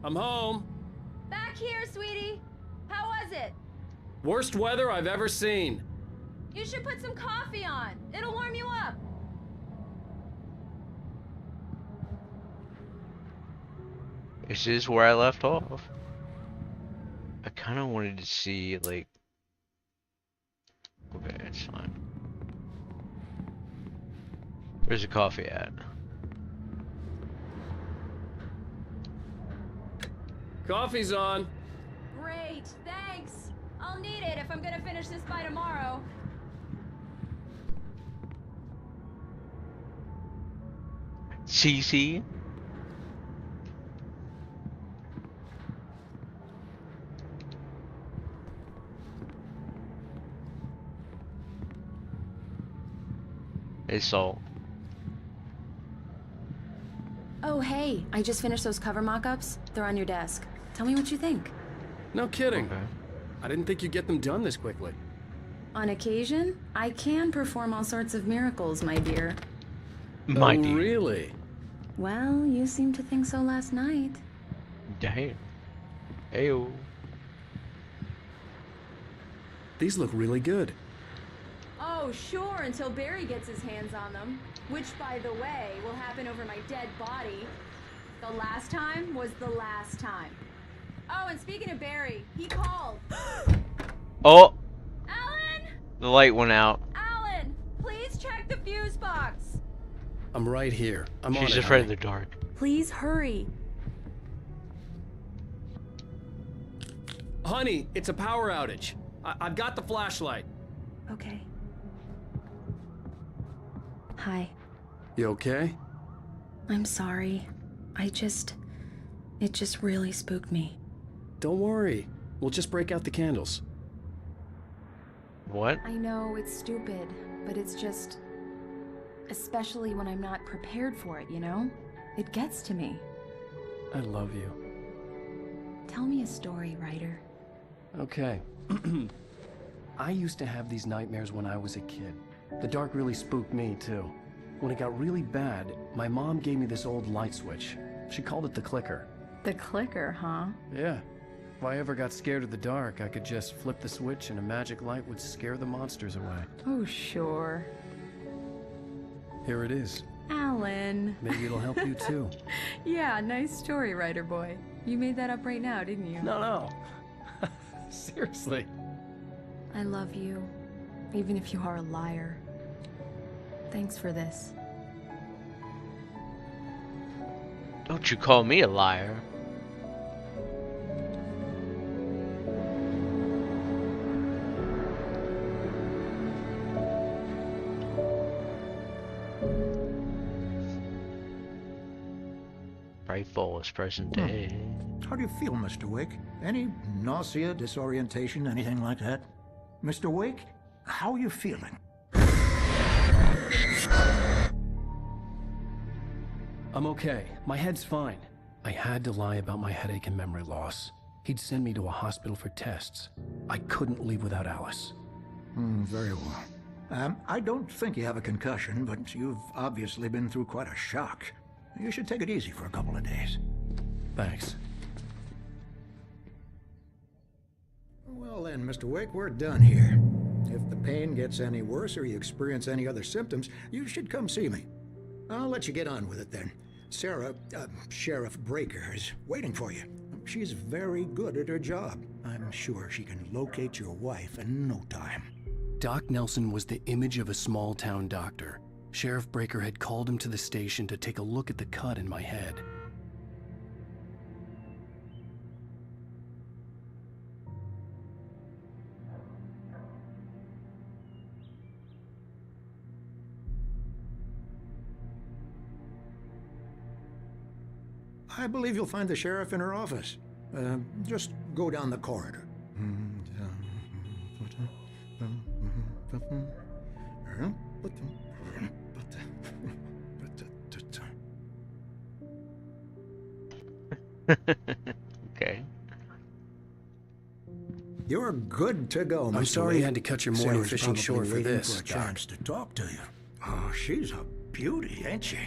I'm home. Back here, sweetie. How was it? Worst weather I've ever seen. You should put some coffee on. It'll warm you up. This is where I left off. I kind of wanted to see, like... Okay, it's fine. Where's the coffee at? Coffee's on. Great, thanks. I'll need it if I'm gonna finish this by tomorrow. CC? Hey, Salt. Oh, hey, I just finished those cover mock-ups. They're on your desk. Tell me what you think. No kidding. Okay. I didn't think you'd get them done this quickly. On occasion, I can perform all sorts of miracles, my dear. My Oh, dear. really? Well, you seemed to think so last night. Damn. Ayo. These look really good. Oh, sure, until Barry gets his hands on them. Which, by the way, will happen over my dead body. The last time was the last time. Oh, and speaking of Barry, he called. Oh! Alan! The light went out. Alan! Please check the fuse box! I'm right here. I'm on She's it, afraid of honey. the dark. Please hurry. Honey, it's a power outage. I've got the flashlight. Okay. Hi. You okay? I'm sorry. It just really spooked me. Don't worry. We'll just break out the candles. What? I know it's stupid, but it's just... Especially when I'm not prepared for it, you know? It gets to me. I love you. Tell me a story, writer. Okay. I used to have these nightmares when I was a kid. The dark really spooked me, too. When it got really bad, my mom gave me this old light switch. She called it the clicker. The clicker, huh? Yeah. If I ever got scared of the dark, I could just flip the switch and a magic light would scare the monsters away. Oh, sure. Here it is. Alan. Maybe it'll help you, too. Yeah, nice story, writer boy. You made that up right now, didn't you? No. Seriously. I love you, even if you are a liar. Thanks for this. Don't you call me a liar. Frightful is present day. How do you feel, Mr. Wake? Any nausea, disorientation, anything like that? Mr. Wake, how are you feeling? I'm okay. My head's fine. I had to lie about my headache and memory loss. He'd send me to a hospital for tests. I couldn't leave without Alice. Very well. I don't think you have a concussion, but you've obviously been through quite a shock. You should take it easy for a couple of days. Thanks. Well then, Mr. Wake, we're done here. If the pain gets any worse or you experience any other symptoms, you should come see me. I'll let you get on with it then. Sarah, Sheriff Breaker, is waiting for you. She's very good at her job. I'm sure she can locate your wife in no time. Doc Nelson was the image of a small-town doctor. Sheriff Breaker had called him to the station to take a look at the cut in my head. I believe you'll find the sheriff in her office. Just go down the corridor. Okay. You're good to go, Mr. I'm sorry you Wake. had to cut your morning Sarah's fishing probably short for waiting this, for a chance to talk to you. Oh, she's a beauty, ain't she?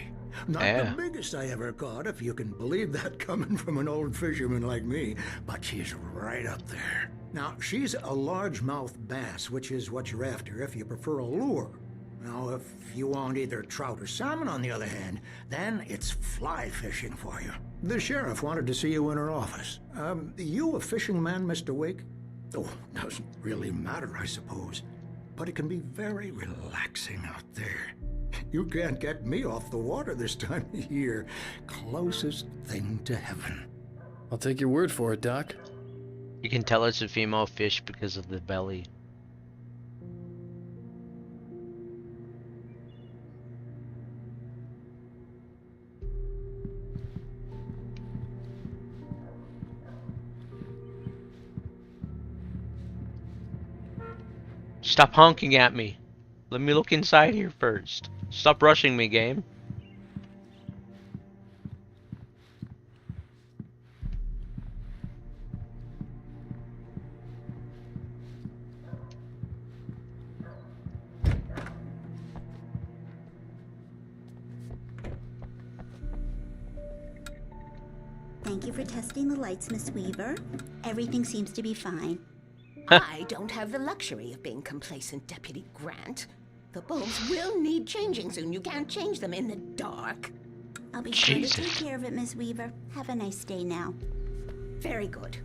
Not Yeah. the biggest I ever caught, if you can believe that coming from an old fisherman like me, but she's right up there. Now, she's a largemouth bass, which is what you're after if you prefer a lure. Now, if you want either trout or salmon, on the other hand, then it's fly fishing for you. The sheriff wanted to see you in her office. You a fishing man, Mr. Wake? Oh, doesn't really matter, I suppose. But it can be very relaxing out there. You can't get me off the water this time of year. Closest thing to heaven. I'll take your word for it, Doc. You can tell it's a female fish because of the belly. Stop honking at me. Let me look inside here first. Stop rushing me, game. Thank you for testing the lights, Miss Weaver. Everything seems to be fine. I don't have the luxury of being complacent, Deputy Grant. The bulbs will need changing soon. You can't change them in the dark. I'll be sure to Jesus. take care of it, Miss Weaver. Have a nice day now. Very good.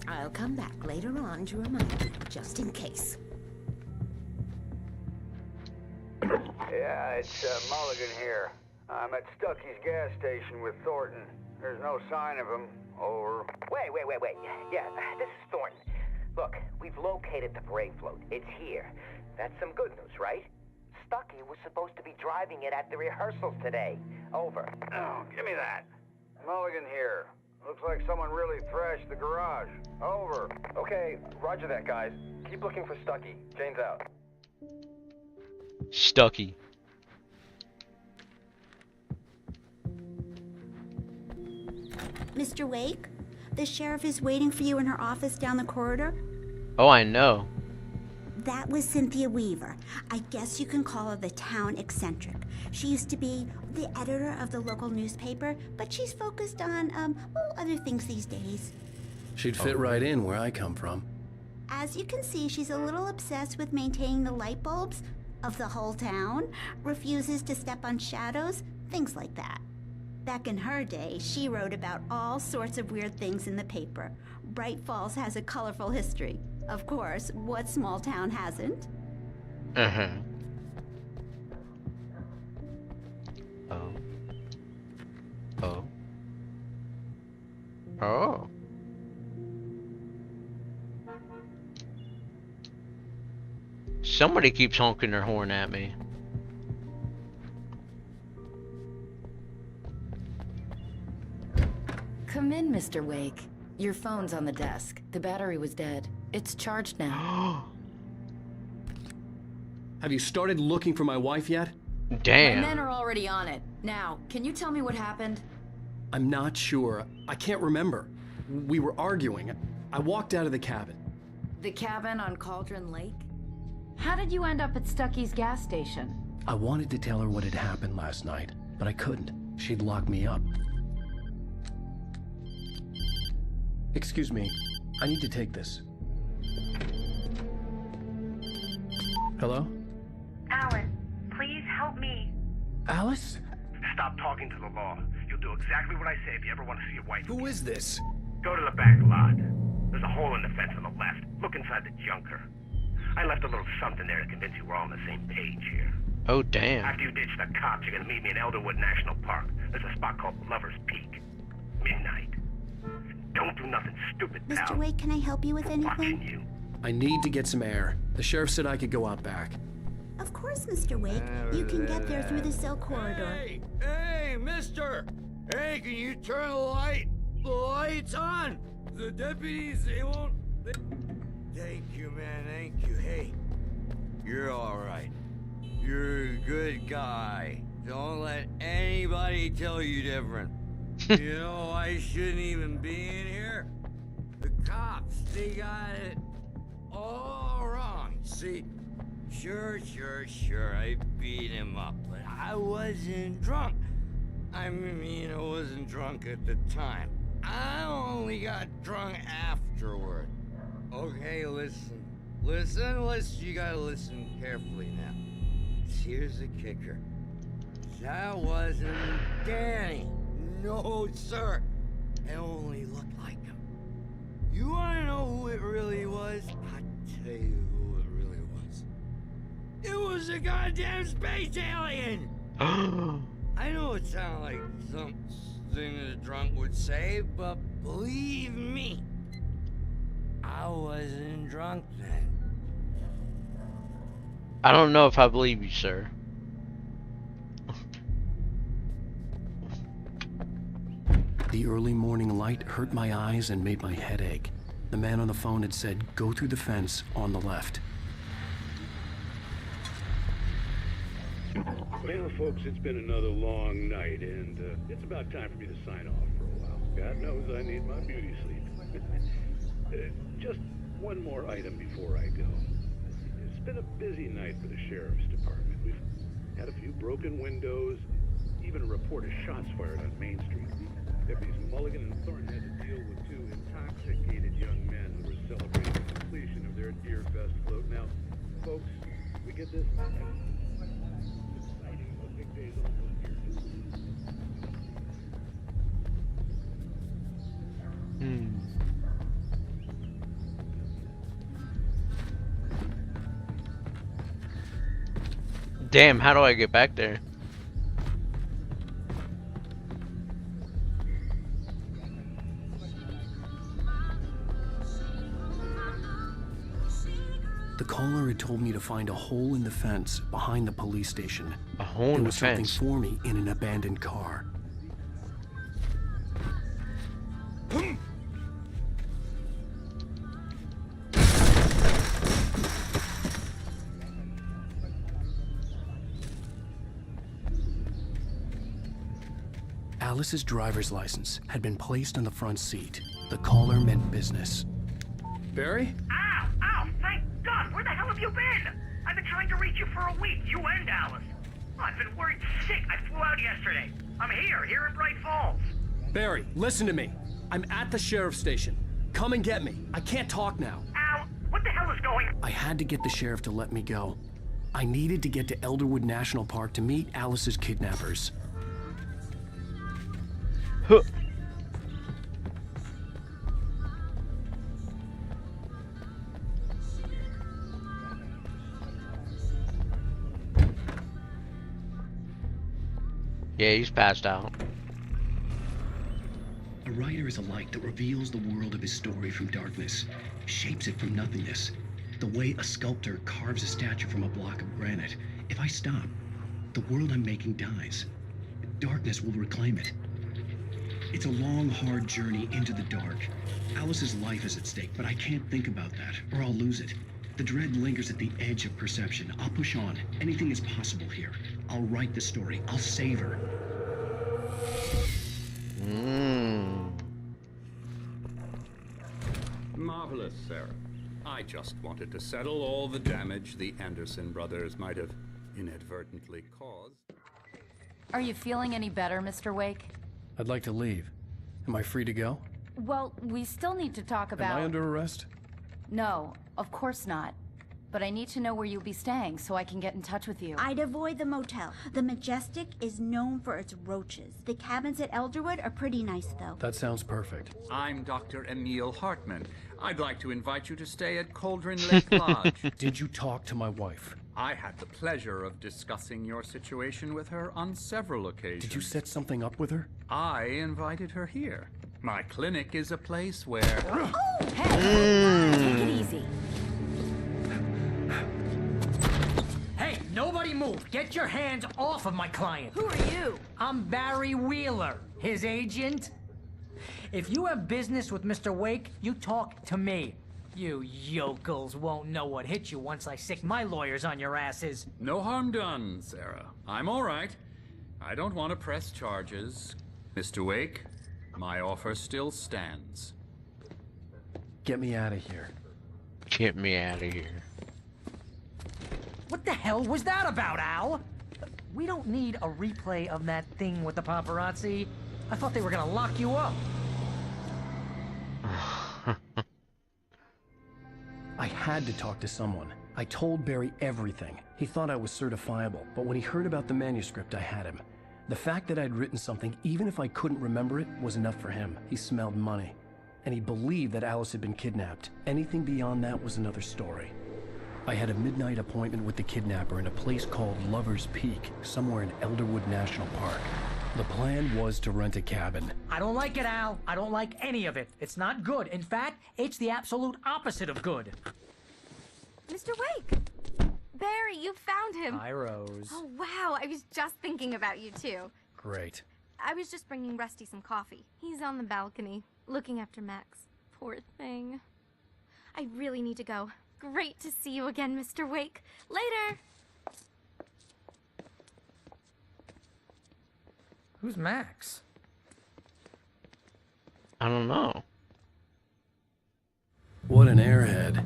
I'll come back later on to remind you, just in case. Yeah, it's Mulligan here. I'm at Stucky's gas station with Thornton. There's no sign of him. Over. Wait. Yeah, this is Thornton. Look, we've located the parade float. It's here. That's some good news, right? Stucky was supposed to be driving it at the rehearsals today. Over. Oh, give me that. Mulligan here. Looks like someone really thrashed the garage. Over. Okay, roger that, guys. Keep looking for Stucky. Jane's out. Stucky. Mr. Wake, the sheriff is waiting for you in her office down the corridor. Oh, I know. That was Cynthia Weaver. I guess you can call her the town eccentric. She used to be the editor of the local newspaper, but she's focused on, other things these days. She'd fit right in where I come from. As you can see, she's a little obsessed with maintaining the light bulbs of the whole town, refuses to step on shadows, things like that. Back in her day, she wrote about all sorts of weird things in the paper. Bright Falls has a colorful history. Of course, what small town hasn't? Uh-huh. Oh. Oh. Oh. Somebody keeps honking their horn at me. Come in, Mr. Wake. Your phone's on the desk. The battery was dead. It's charged now. Have you started looking for my wife yet? Damn. My men are already on it. Now, can you tell me what happened? I'm not sure. I can't remember. We were arguing. I walked out of the cabin. The cabin on Cauldron Lake? How did you end up at Stucky's gas station? I wanted to tell her what had happened last night, but I couldn't. She'd lock me up. Excuse me. I need to take this. Hello? Alan, please help me. Alice? Stop talking to the law. You'll do exactly what I say if you ever want to see your wife. Who is this? Go to the back lot. There's a hole in the fence on the left. Look inside the junker. I left a little something there to convince you we're all on the same page here. Oh, damn. After you ditch the cops, you're gonna meet me in Elderwood National Park. There's a spot called Lover's Peak. Midnight. Don't do nothing stupid, pal. Mr. Wake, can I help you with I'm watching anything? you. I need to get some air. The sheriff said I could go out back. Of course, Mr. Wake. You can get there through the cell corridor. Hey, mister! Hey, can you turn the light? The light's on! The deputies, they won't... Thank you, man, thank you. Hey, you're alright. You're a good guy. Don't let anybody tell you different. You know, I shouldn't even be in here. The cops, they got it all wrong. See, sure, I beat him up, but I wasn't drunk. I mean, I wasn't drunk at the time. I only got drunk afterward. Okay, listen. Listen, you gotta listen carefully now. Here's the kicker. That wasn't Danny. No, sir. It only looked like him. You wanna know who it really was? I'll tell you who it really was. It was a goddamn space alien! I know it sounded like something a drunk would say, but believe me, I wasn't drunk then. I don't know if I believe you, sir. The early morning light hurt my eyes and made my head ache. The man on the phone had said, go through the fence on the left. Well, folks, it's been another long night, and it's about time for me to sign off for a while. God knows I need my beauty sleep. Just one more item before I go. It's been a busy night for the Sheriff's Department. We've had a few broken windows, even a report of shots fired on Main Street. Deputies Mulligan and Thornton had to deal with two intoxicated young men who were celebrating the completion of their Deer Fest float. Now, folks, we get this. It's exciting. The big day's almost here. Damn, how do I get back there? The caller had told me to find a hole in the fence behind the police station. A hole in the fence? There was something for me in an abandoned car. Alice's driver's license had been placed on the front seat. The caller meant business. Barry? Ow! Ow! Thank God! Where the hell have you been? I've been trying to reach you for a week, you and Alice. Oh, I've been worried sick. I flew out yesterday. I'm here in Bright Falls. Barry, listen to me. I'm at the sheriff's station. Come and get me. I can't talk now. Ow! What the hell is going on? I had to get the sheriff to let me go. I needed to get to Elderwood National Park to meet Alice's kidnappers. Huh. Yeah, he's passed out. A writer is a light that reveals the world of his story from darkness, shapes it from nothingness. The way a sculptor carves a statue from a block of granite. If I stop, the world I'm making dies. Darkness will reclaim it. It's a long, hard journey into the dark. Alice's life is at stake, but I can't think about that, or I'll lose it. The dread lingers at the edge of perception. I'll push on. Anything is possible here. I'll write the story. I'll save her. Marvelous, Sarah. I just wanted to settle all the damage the Anderson brothers might have inadvertently caused. Are you feeling any better, Mr. Wake? I'd like to leave. Am I free to go? Well, we still need to talk about... Am I under arrest? No, of course not. But I need to know where you'll be staying so I can get in touch with you. I'd avoid the motel. The Majestic is known for its roaches. The cabins at Elderwood are pretty nice, though. That sounds perfect. I'm Dr. Emil Hartman. I'd like to invite you to stay at Cauldron Lake Lodge. Did you talk to my wife? I had the pleasure of discussing your situation with her on several occasions. Did you set something up with her? I invited her here. My clinic is a place where... Oh, hey! Take it easy. Hey, nobody move! Get your hands off of my client! Who are you? I'm Barry Wheeler, his agent. If you have business with Mr. Wake, you talk to me. You yokels won't know what hit you once I sick my lawyers on your asses. No harm done, Sarah. I'm all right. I don't want to press charges. Mr. Wake, my offer still stands. Get me out of here. Get me out of here. What the hell was that about, Al? we don't need a replay of that thing with the paparazzi. I thought they were gonna lock you up. I had to talk to someone. I told Barry everything. He thought I was certifiable, but when he heard about the manuscript, I had him. The fact that I'd written something, even if I couldn't remember it, was enough for him. He smelled money. And he believed that Alice had been kidnapped. Anything beyond that was another story. I had a midnight appointment with the kidnapper in a place called Lover's Peak, somewhere in Elderwood National Park. The plan was to rent a cabin. I don't like it, Al. I don't like any of it. It's not good. In fact, it's the absolute opposite of good. Mr. Wake! Barry, you found him! Hi, Rose. Oh, wow. I was just thinking about you, too. Great. I was just bringing Rusty some coffee. He's on the balcony, looking after Max. Poor thing. I really need to go. Great to see you again, Mr. Wake. Later! Who's Max? I don't know. What an airhead.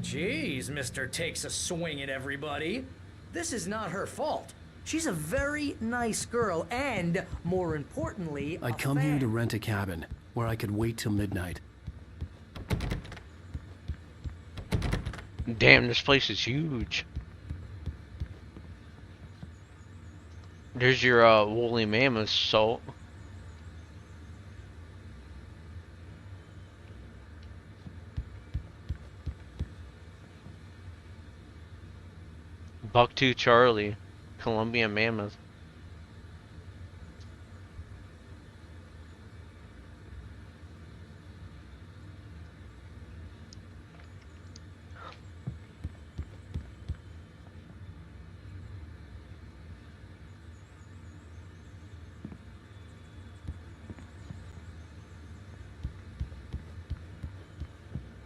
Jeez, Mr. Takes a swing at everybody. This is not her fault. She's a very nice girl, and, more importantly, I'd come here to rent a cabin, where I could wait till midnight. Damn, this place is huge. There's your woolly mammoth salt. Bucktooth Charlie, Colombian mammoth.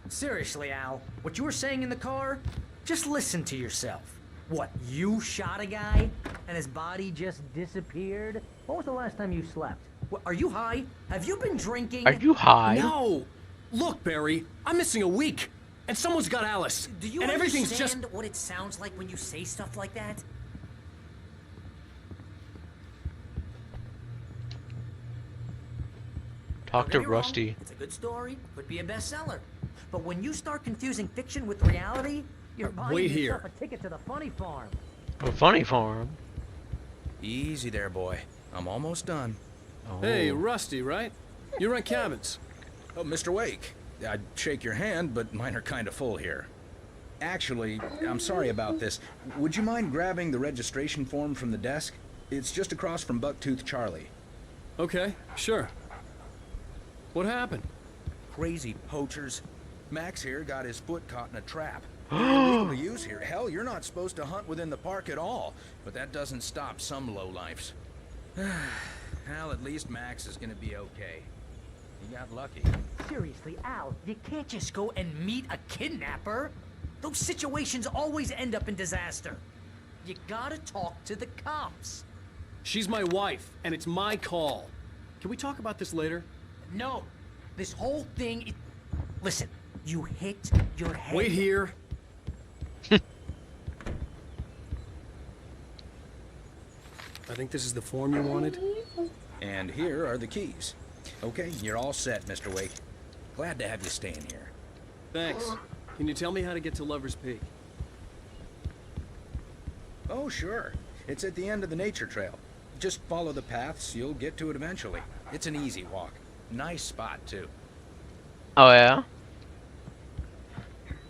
Seriously, Al, what you were saying in the car? Just listen to yourself. What, you shot a guy and his body just disappeared? When was the last time you slept? What, are you high? Have you been drinking? Are you high? No! Look, Barry, I'm missing a week, and someone's got Alice. Do you and everything's understand just... what it sounds like when you say stuff like that? Talk to Rusty. It's a good story, could be a bestseller. But when you start confusing fiction with reality, you're buying Wait yourself here. a ticket to the funny farm. A funny farm. Easy there, boy. I'm almost done. Oh. Hey, Rusty, right? You rent cabins. Oh, Mr. Wake. I'd shake your hand, but mine are kind of full here. Actually, I'm sorry about this. Would you mind grabbing the registration form from the desk? It's just across from Bucktooth Charlie. Okay, sure. What happened? Crazy poachers. Max here got his foot caught in a trap. They're illegal to use here. Hell, you're not supposed to hunt within the park at all. But that doesn't stop some lowlifes. Well, at least Max is gonna be okay. He got lucky. Seriously, Al, you can't just go and meet a kidnapper. Those situations always end up in disaster. You gotta talk to the cops. She's my wife, and it's my call. Can we talk about this later? No, this whole thing. Listen, you hit your head. Wait here. I think this is the form you wanted. And here are the keys. Okay, you're all set, Mr. Wake. Glad to have you staying here. Thanks. Can you tell me how to get to Lover's Peak? Oh, sure. It's at the end of the nature trail. Just follow the paths, you'll get to it eventually. It's an easy walk. Nice spot, too. Oh, yeah?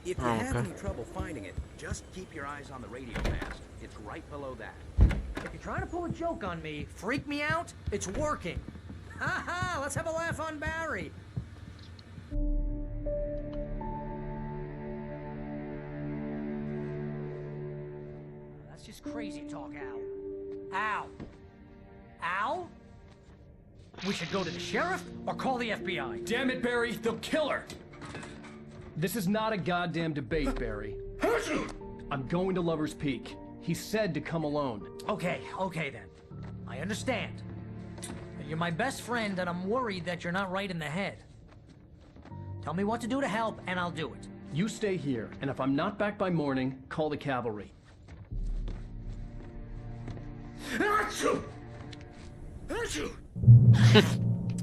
If you Oh, have okay. any trouble finding it, just keep your eyes on the radio mast. It's right below that. If you're trying to pull a joke on me, freak me out, it's working. Ha ha, let's have a laugh on Barry. That's just crazy talk, Al. Al. Al? We should go to the sheriff or call the FBI. Damn it, Barry, they'll kill her! This is not a goddamn debate, Barry. I'm going to Lover's Peak. He said to come alone. Okay then. I understand. You're my best friend, and I'm worried that you're not right in the head. Tell me what to do to help, and I'll do it. You stay here, and if I'm not back by morning, call the cavalry.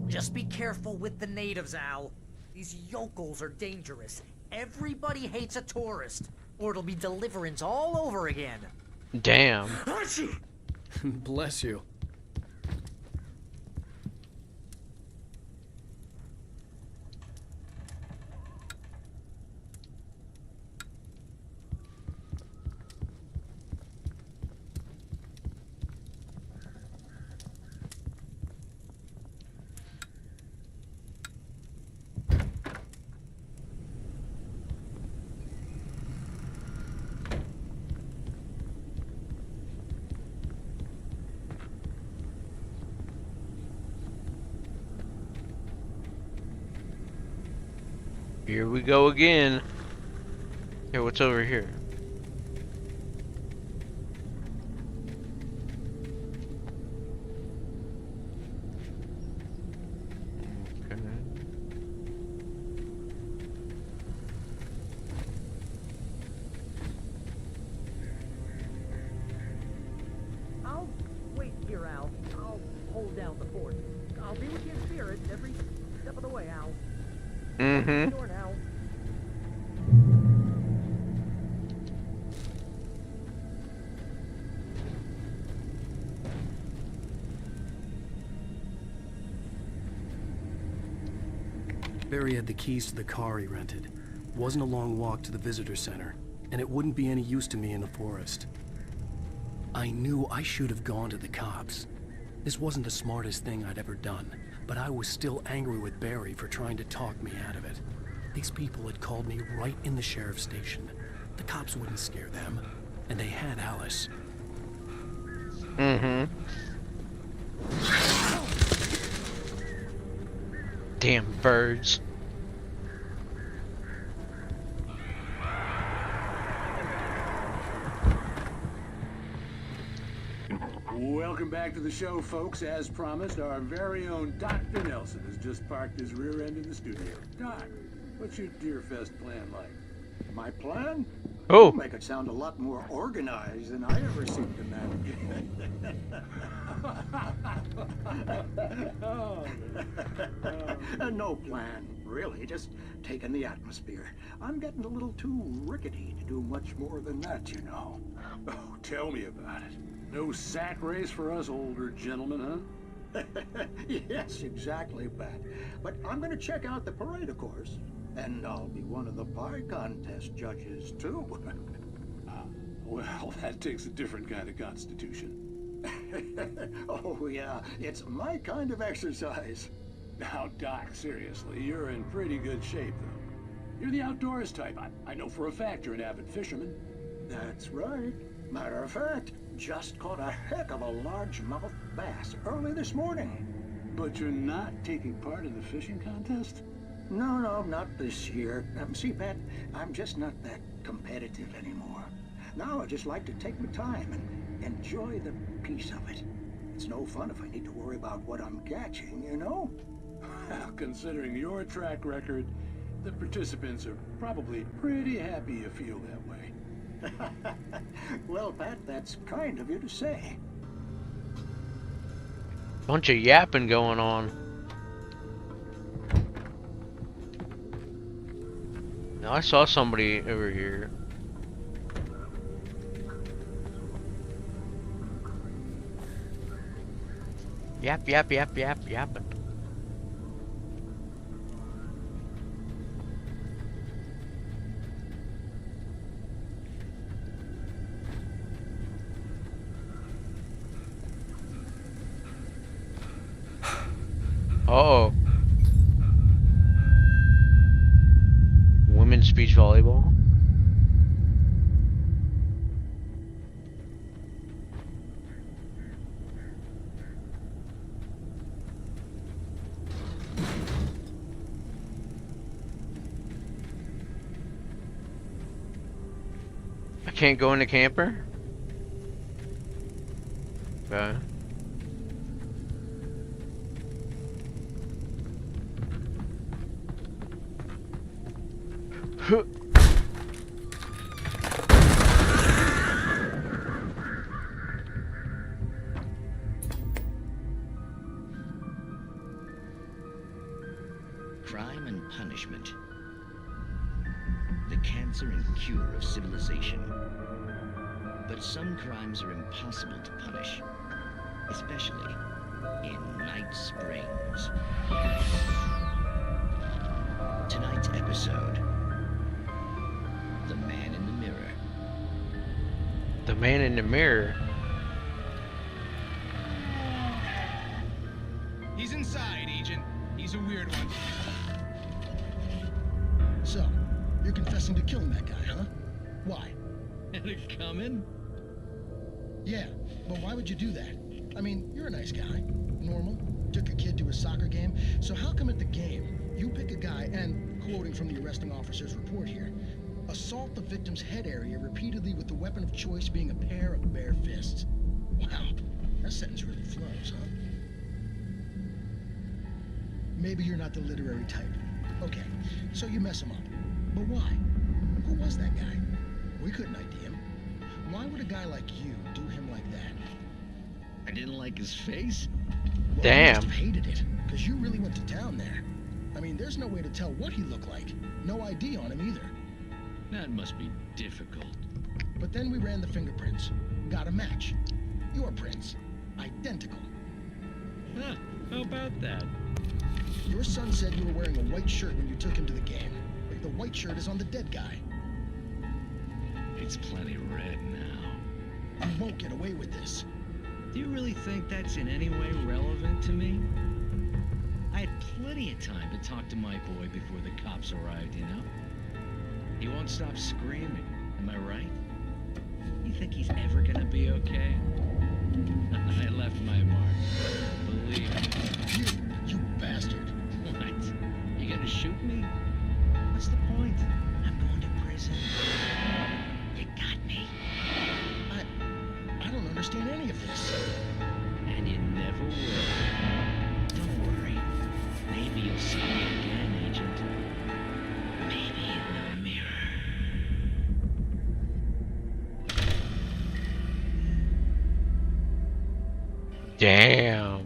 Just be careful with the natives, Al. These yokels are dangerous. Everybody hates a tourist, or it'll be deliverance all over again. Damn. Bless you. Here we go again. Here, what's over here? Okay. I'll wait here, Al. I'll hold down the fort. I'll be with your spirit every step of the way, Al. Mm-hmm. Sure now. Barry had the keys to the car he rented. Wasn't a long walk to the visitor center, and it wouldn't be any use to me in the forest. I knew I should have gone to the cops. This wasn't the smartest thing I'd ever done, but I was still angry with Barry for trying to talk me out of it. These people had called me right in the sheriff's station. The cops wouldn't scare them, and they had Alice. Mm-hmm. Damn birds. Welcome back to the show, folks. As promised, our very own Dr. Nelson has just parked his rear end in the studio. Doc, what's your Deer Fest plan like? My plan? Oh. You make it sound a lot more organized than I ever seem to manage. No plan, really. Just taking the atmosphere. I'm getting a little too rickety to do much more than that, you know. Oh, tell me about it. No sack race for us older gentlemen, huh? Yes, exactly, Pat. But I'm going to check out the parade, of course. And I'll be one of the pie contest judges, too. Well, that takes a different kind of constitution. Oh, yeah. It's my kind of exercise. Now, Doc, seriously, you're in pretty good shape, though. You're the outdoors type. I know for a fact you're an avid fisherman. That's right. Matter of fact, just caught a heck of a largemouth bass early this morning. But you're not taking part in the fishing contest? No, not this year. See, Pat, I'm just not that competitive anymore. Now I just like to take my time and enjoy the peace of it. It's no fun if I need to worry about what I'm catching, you know? Well, considering your track record, the participants are probably pretty happy you feel that way. Well, Pat, that's kind of you to say. Bunch of yapping going on. Now, I saw somebody over here. Yapping. Uh-oh. Women's beach volleyball. I can't go in the camper? Okay. punishment. The cancer and cure of civilization. But some crimes are impossible to punish, especially in Night Springs. Tonight's episode, The Man in the Mirror. The Man in the Mirror? He's inside, Agent. He's a weird one. So, you're confessing to killing that guy, huh? Why? Had it coming? Yeah, but why would you do that? I mean, you're a nice guy. Normal. Took a kid to a soccer game. So how come at the game, you pick a guy and, quoting from the arresting officer's report here, assault the victim's head area repeatedly with the weapon of choice being a pair of bare fists? Wow, that sentence really flows, huh? Maybe you're not the literary type. Okay, so you mess him up. But why? Who was that guy? We couldn't ID him. Why would a guy like you do him like that? I didn't like his face? Well, damn. You must have hated it, because you really went to town there. I mean, there's no way to tell what he looked like. No ID on him either. That must be difficult. But then we ran the fingerprints. Got a match. Your prints. Identical. Huh, how about that? Your son said you were wearing a white shirt when you took him to the game. But the white shirt is on the dead guy. It's plenty red now. You won't get away with this. Do you really think that's in any way relevant to me? I had plenty of time to talk to my boy before the cops arrived, you know? He won't stop screaming, am I right? You think he's ever gonna be okay? I left my mark. Believe me. You bastard. What? You gonna shoot me? What's the point? I'm going to prison. You got me. I don't understand any of this. And you never will. Don't worry. Maybe you'll see me again, Agent. Maybe in the mirror. Damn.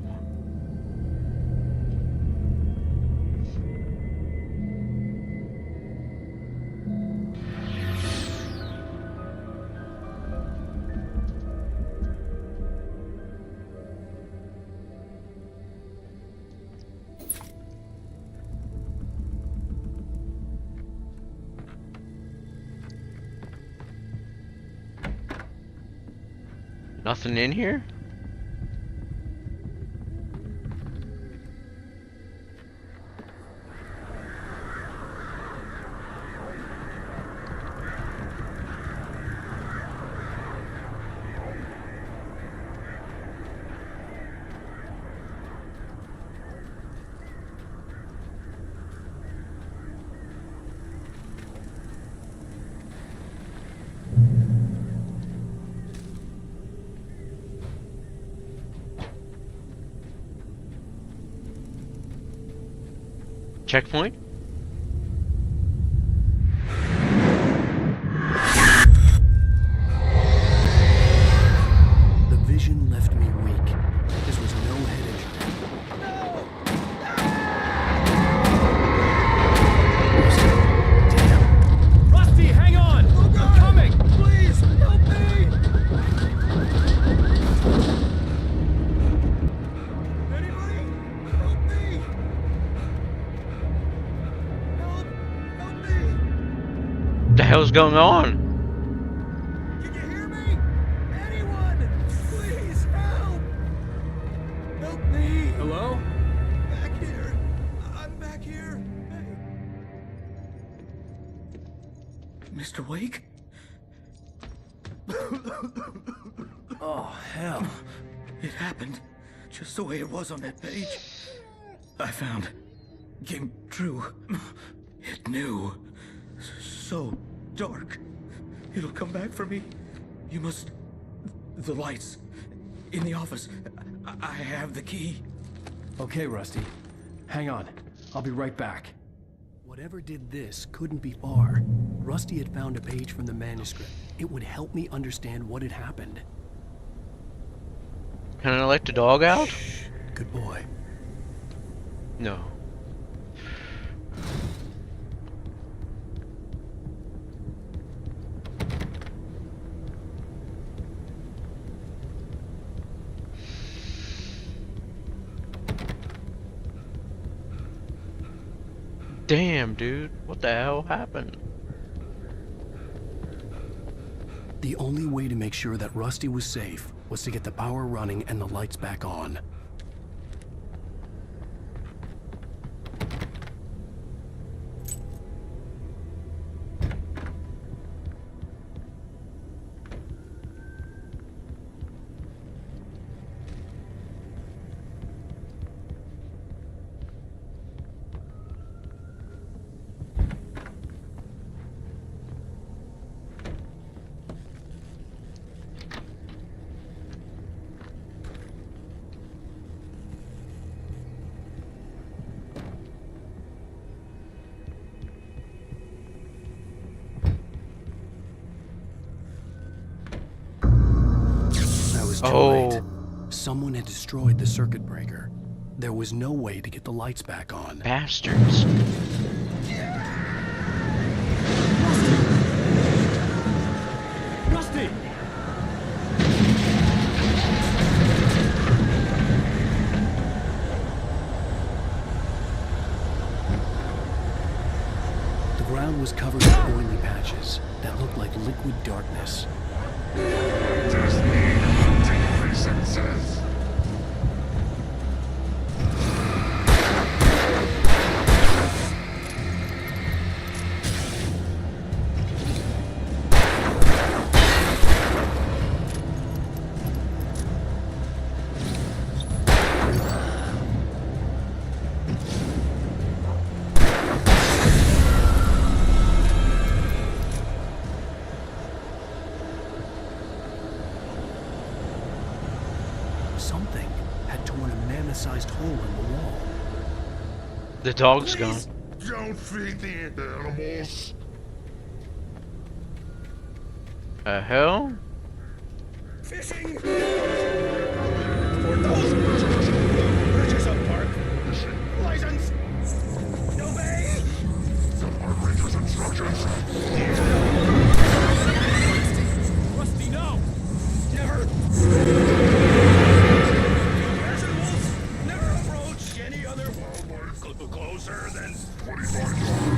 Nothing in here? Checkpoint? The vision left me weak. This was no head injury. Damn. Rusty, hang on! I'm coming! Please, help me! Anybody? Help me! Help me! What the hell's going on? Can you hear me? Anyone? Please, help! Help me! Hello? Back here. I'm back here. Mr. Wake? Oh, hell. It happened just the way it was on that page. I found. Came true. It knew. So dark. It'll come back for me. You must. The lights. In the office. I have the key. Okay, Rusty. Hang on. I'll be right back. Whatever did this couldn't be far. Rusty had found a page from the manuscript. It would help me understand what had happened. Can I let the dog out? Good boy. No. Damn, dude. What the hell happened? The only way to make sure that Rusty was safe was to get the power running and the lights back on. Too late. Someone had destroyed the circuit breaker. There was no way to get the lights back on. Bastards. Rusty! The ground was covered with oily patches that looked like liquid darkness. Senses. Something had torn a mammoth-sized hole in the wall. The dog's gone. Don't feed the animals. Hell? Fishing! For those purchase of park. License. Obey. The park ranger's instructions. Rusty, no! Never! Never approach any other wildlife closer than 25 yards.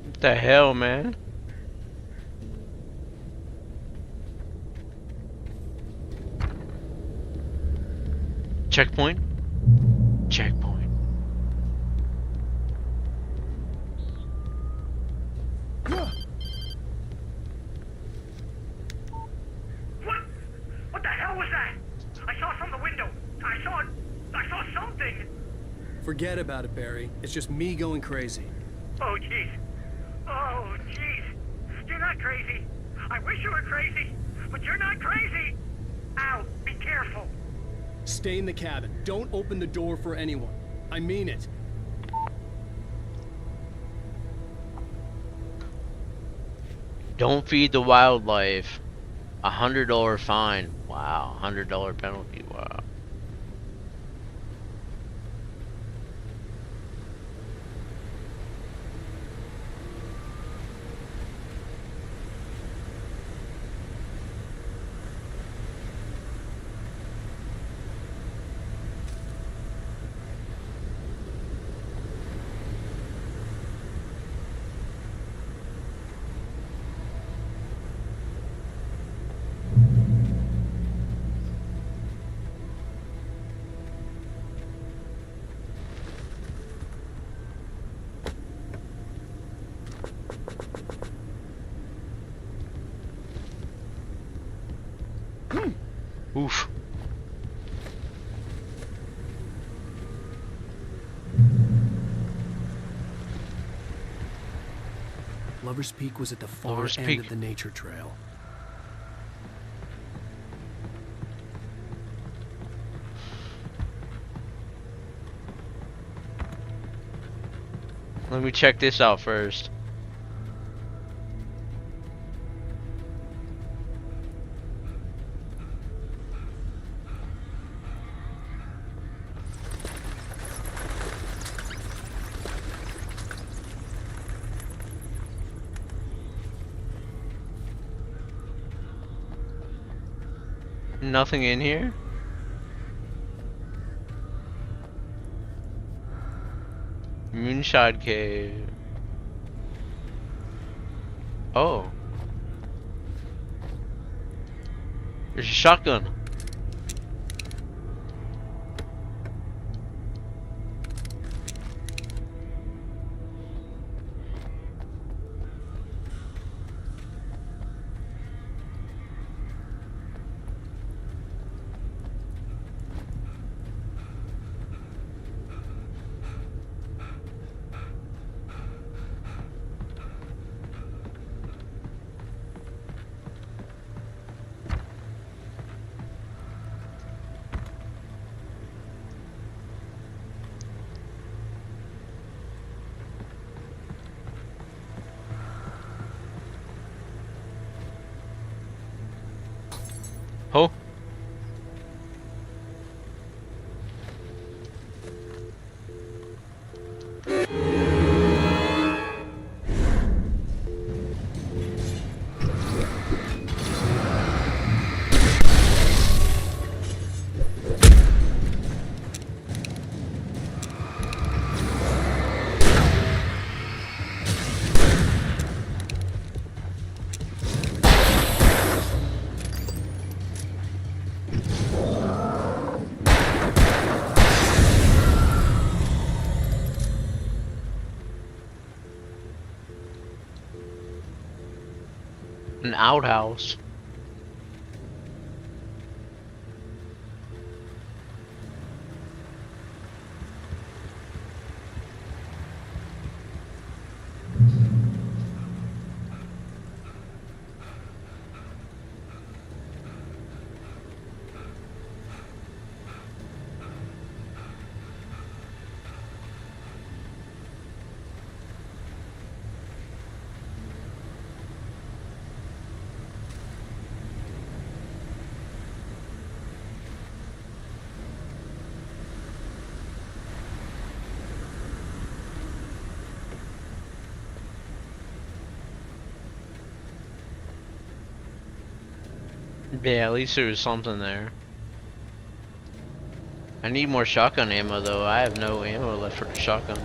What the hell, man? Checkpoint? Checkpoint. What the hell was that? I saw from the window. I saw something. Forget about it, Barry. It's just me going crazy. Oh, jeez. Oh, jeez. You're not crazy. I wish you were crazy, but you're not crazy. Ow, be careful. Stay in the cabin. Don't open the door for anyone. I mean it. Don't feed the wildlife. $100 fine. Wow, $100 penalty. Wow. Oof. Lover's Peak was at the far Lover's end Peak. of the nature trail. Let me check this out first. Nothing in here? Moonshine Cave. Oh. There's a shotgun. Oh. An outhouse. Yeah, at least there was something there. I need more shotgun ammo though. I have no ammo left for the shotgun.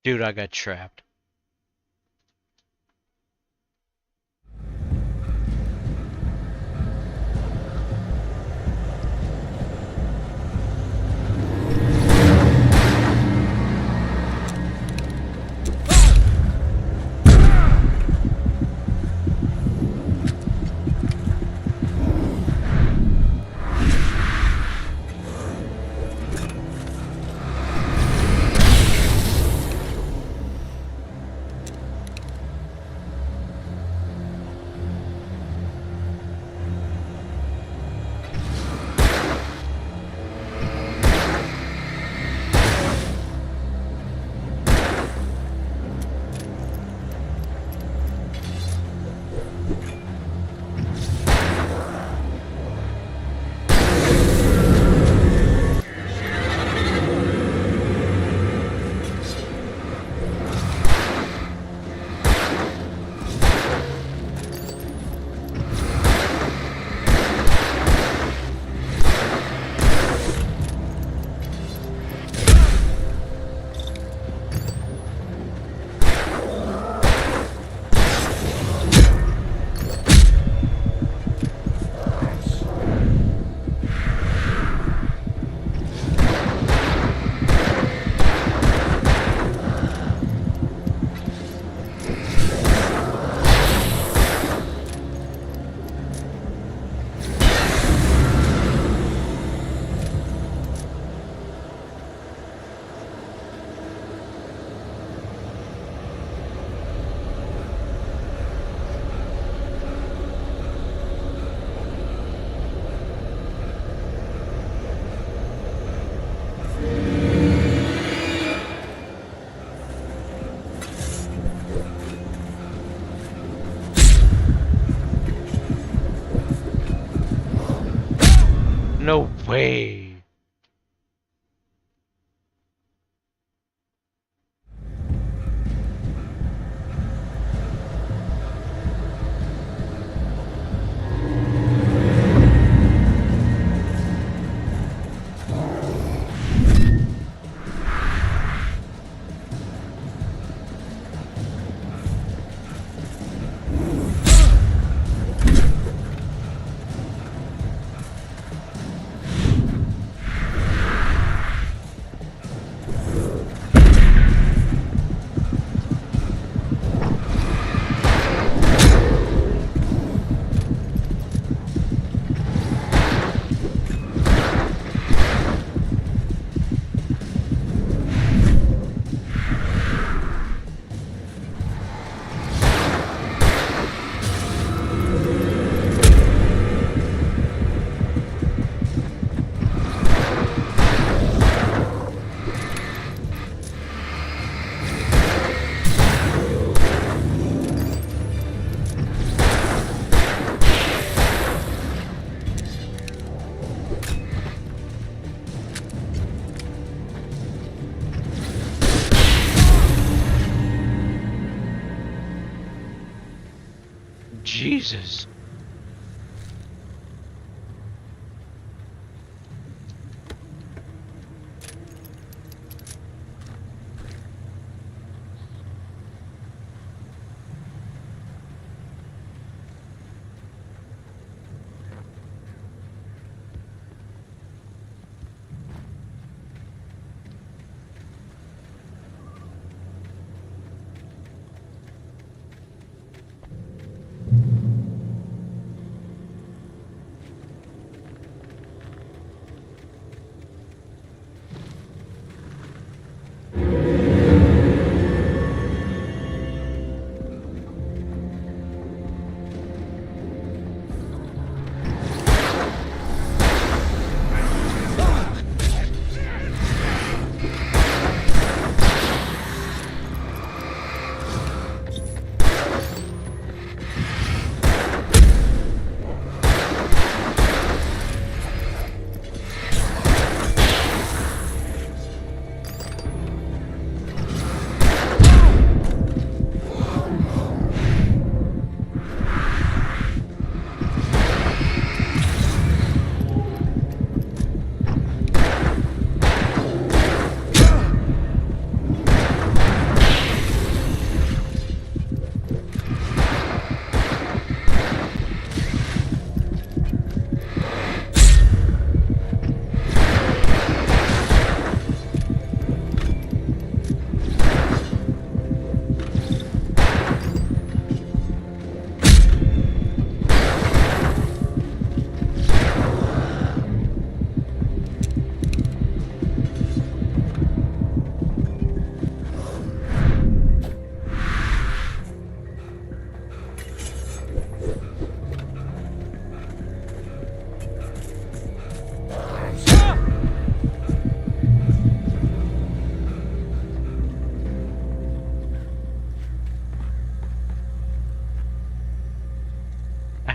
Dude, I got trapped. No way. Jesus.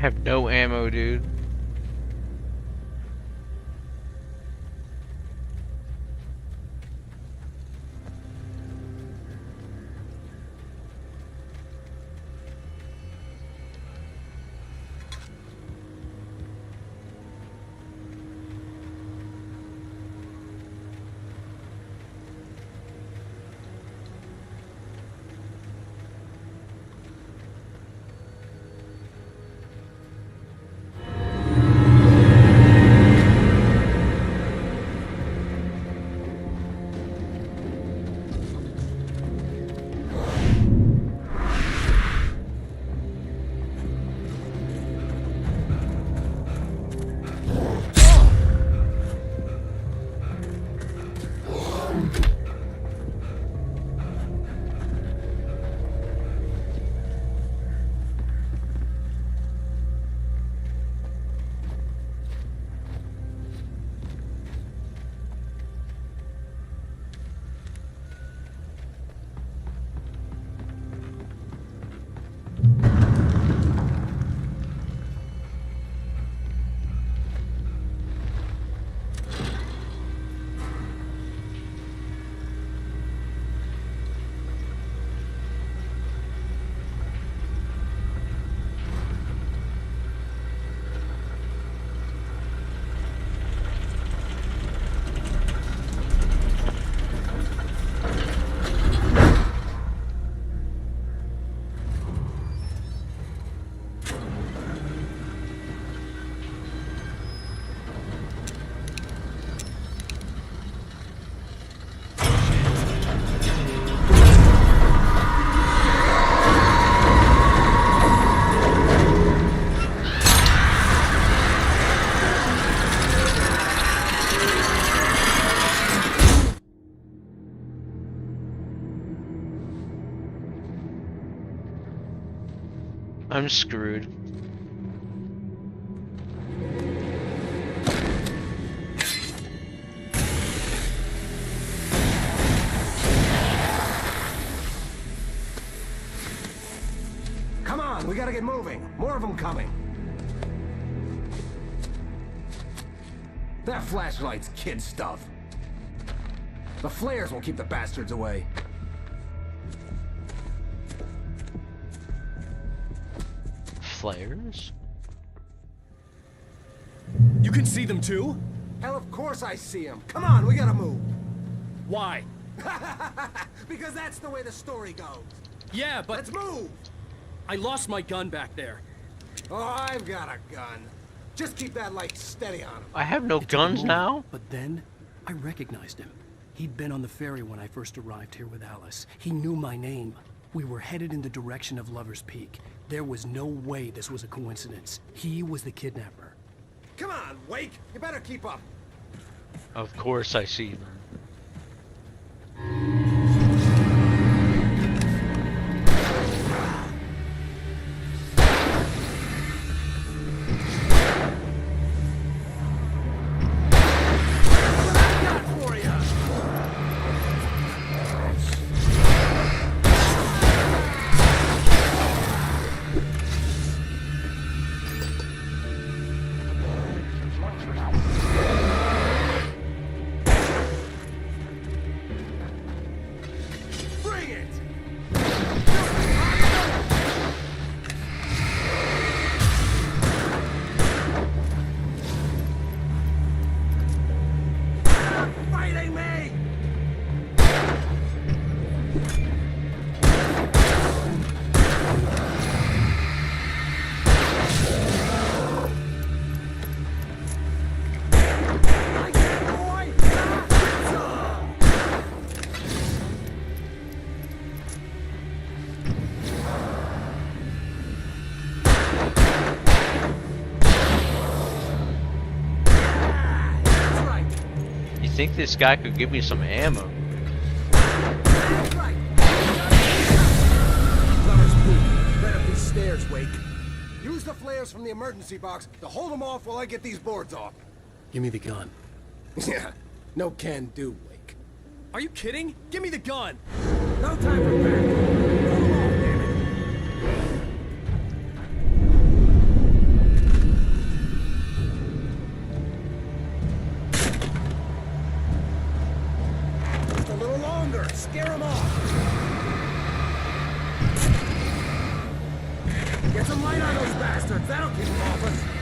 have no ammo, dude. I'm screwed. Come on, we gotta get moving. More of them coming. That flashlight's kid stuff. The flares will keep the bastards away. Flares? You can see them too? Hell, of course I see them. Come on, we gotta move. Why? Because that's the way the story goes. Yeah, but... Let's move! I lost my gun back there. Oh, I've got a gun. Just keep that light steady on him. I have no guns now? But then, I recognized him. He'd been on the ferry when I first arrived here with Alice. He knew my name. We were headed in the direction of Lover's Peak. There was no way this was a coincidence. He was the kidnapper. Come on, Wake! You better keep up. Of course I see them. I think this guy could give me some ammo. Lover's Peak, right up these stairs, Wake. Use the flares from the emergency box to hold them off while I get these boards off. Give me the gun. Yeah, no can do, Wake. Are you kidding? Give me the gun! No time for that.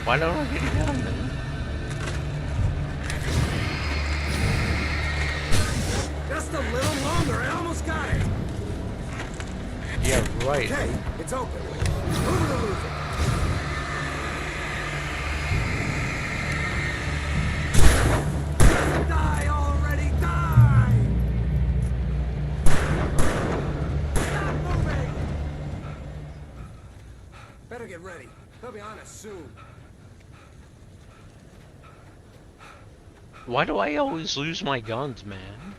Why don't I get a gun then? Just a little longer. I almost got it. Yeah, right. Okay, it's open. Move or lose it. Die already, die! Stop moving! Better get ready. They'll be on us soon. Why do I always lose my guns, man?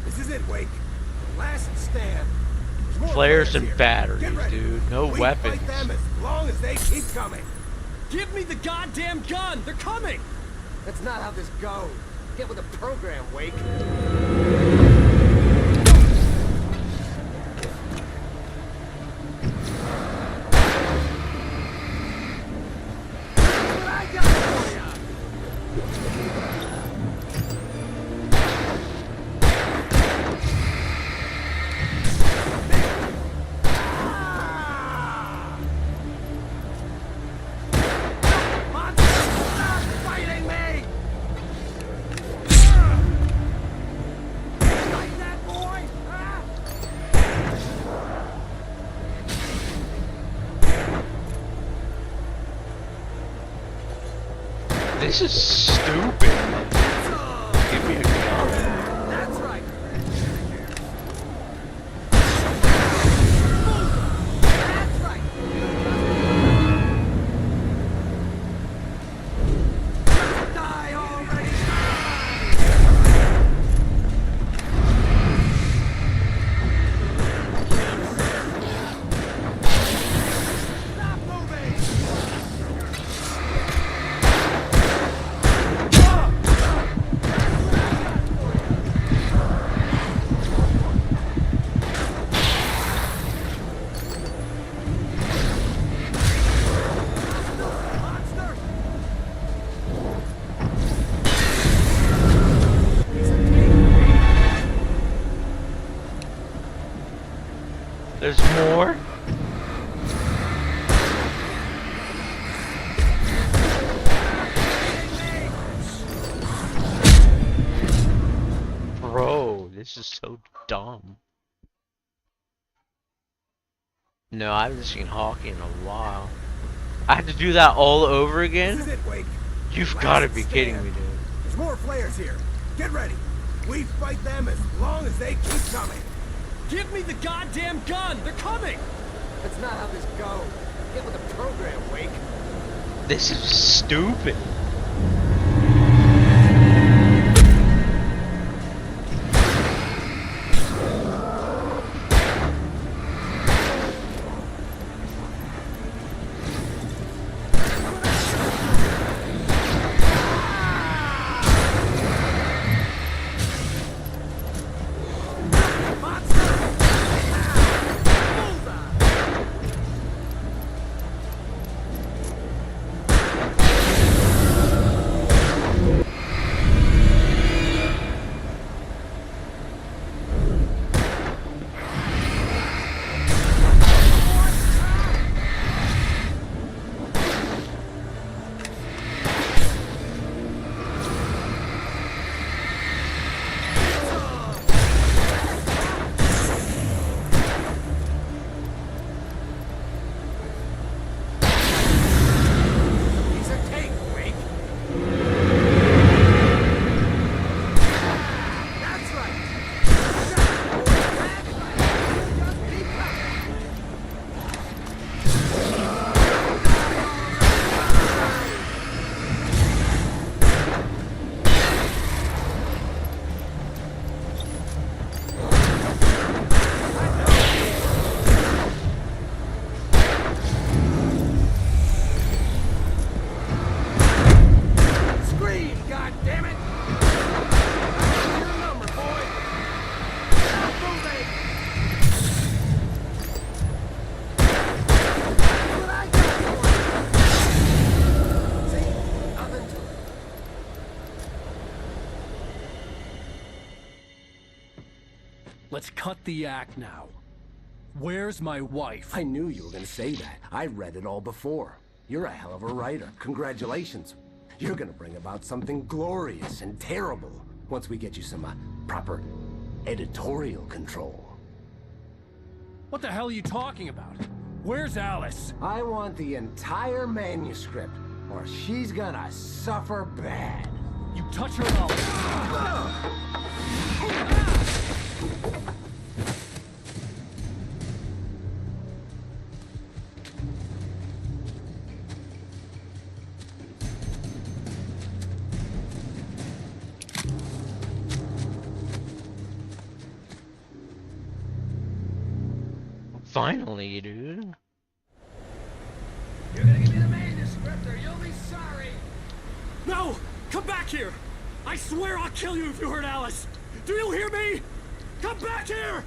This is it, Wake. Last stand. There's more Flares and here. batteries, Get ready. dude. No We weapons. fight them as long as they keep coming. Give me the goddamn gun! They're coming! That's not how this goes. Get with the program, Wake. I got it for ya. Monster, stop fighting me! Like that, boy? Huh? This is stupid. Give me a gun. That's right. That's right. Die already. Stop moving. Monster. There's more? Bro, this is so dumb. No, I haven't seen hockey in a while. I have to do that all over This again? is it, Wake. You've Last got to be stand. kidding me, dude. There's more flares here. Get ready. We fight them as long as they keep coming. Give me the goddamn gun! They're coming! That's not how this goes. Get with the program, Wake. This is stupid. Let's cut the act now. Where's my wife? I knew you were gonna say that. I read it all before. You're a hell of a writer. Congratulations. You're gonna bring about something glorious and terrible once we get you some proper editorial control. What the hell are you talking about? Where's Alice? I want the entire manuscript, or she's gonna suffer bad. You touch her and Finally, dude. You're gonna give me the manuscript, or you'll be sorry. No! Come back here! I swear I'll kill you if you hurt Alice! Do you hear me? Come back here!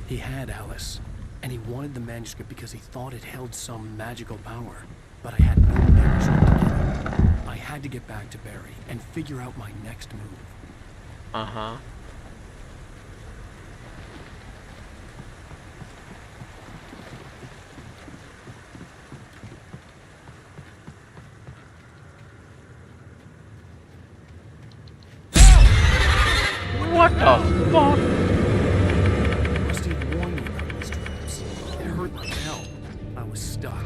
He had Alice, and he wanted the manuscript because he thought it held some magical power. But I had no manuscript to give him. I had to get back to Barry and figure out my next move. Uh-huh. What the fuck? Rusty warned me about these traps. It hurt like hell. I was stuck.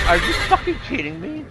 Are you fucking kidding me?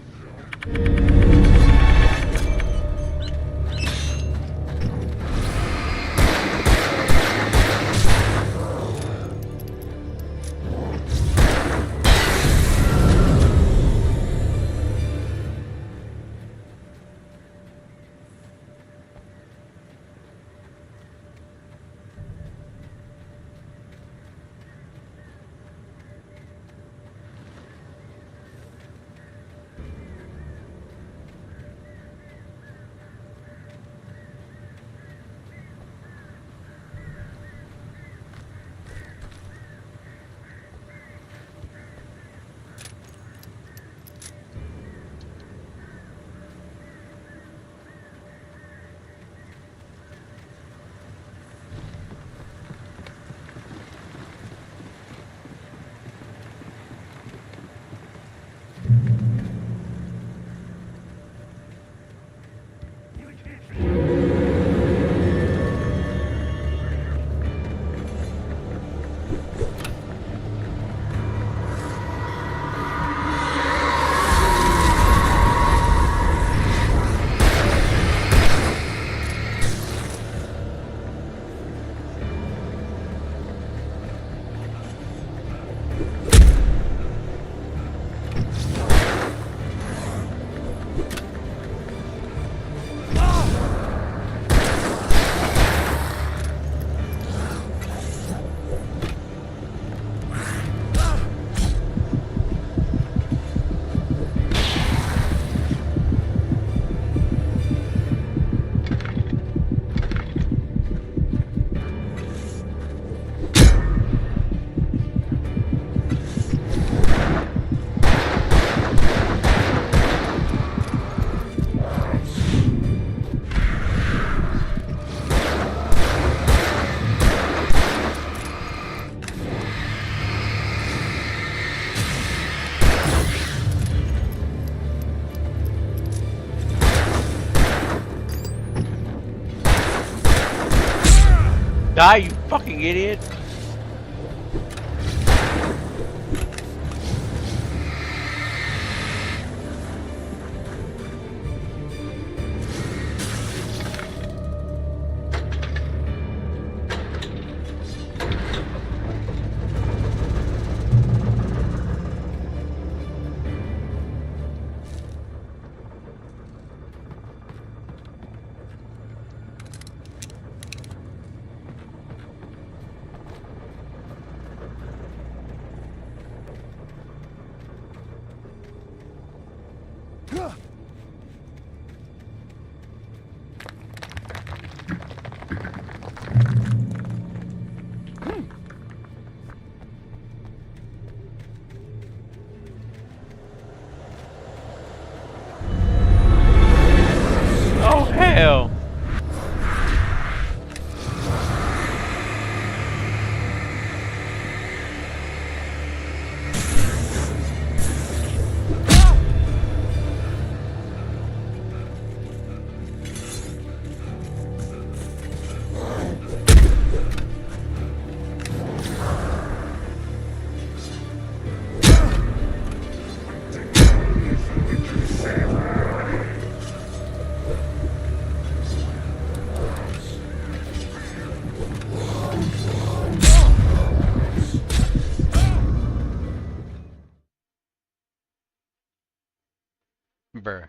Die, you fucking idiot! Bruh.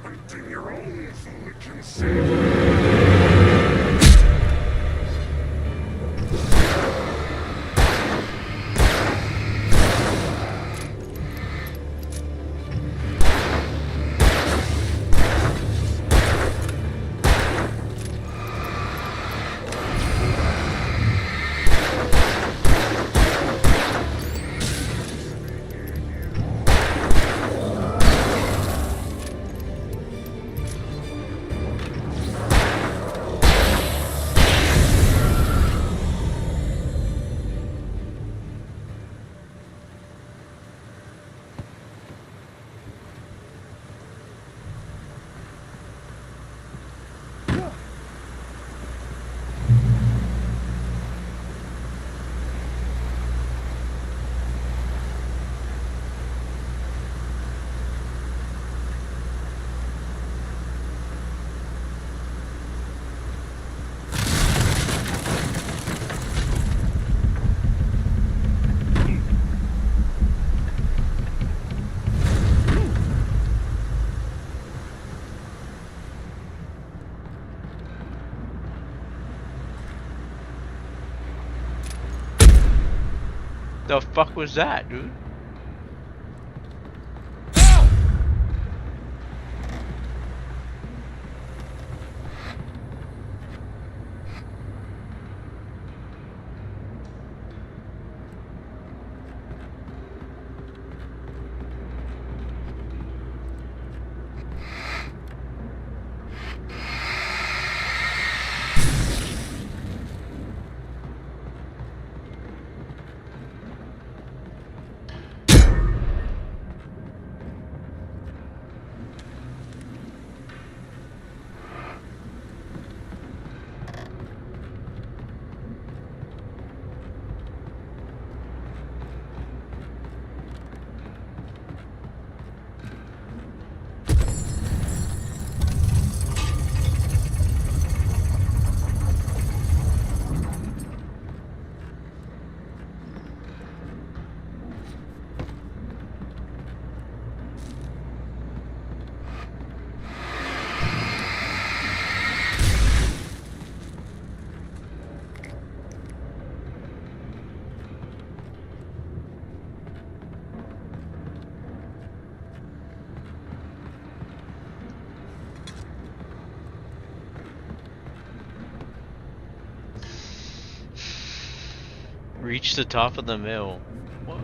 Hunting your own food can save you. The fuck was that, dude? Reach the top of the mill. What?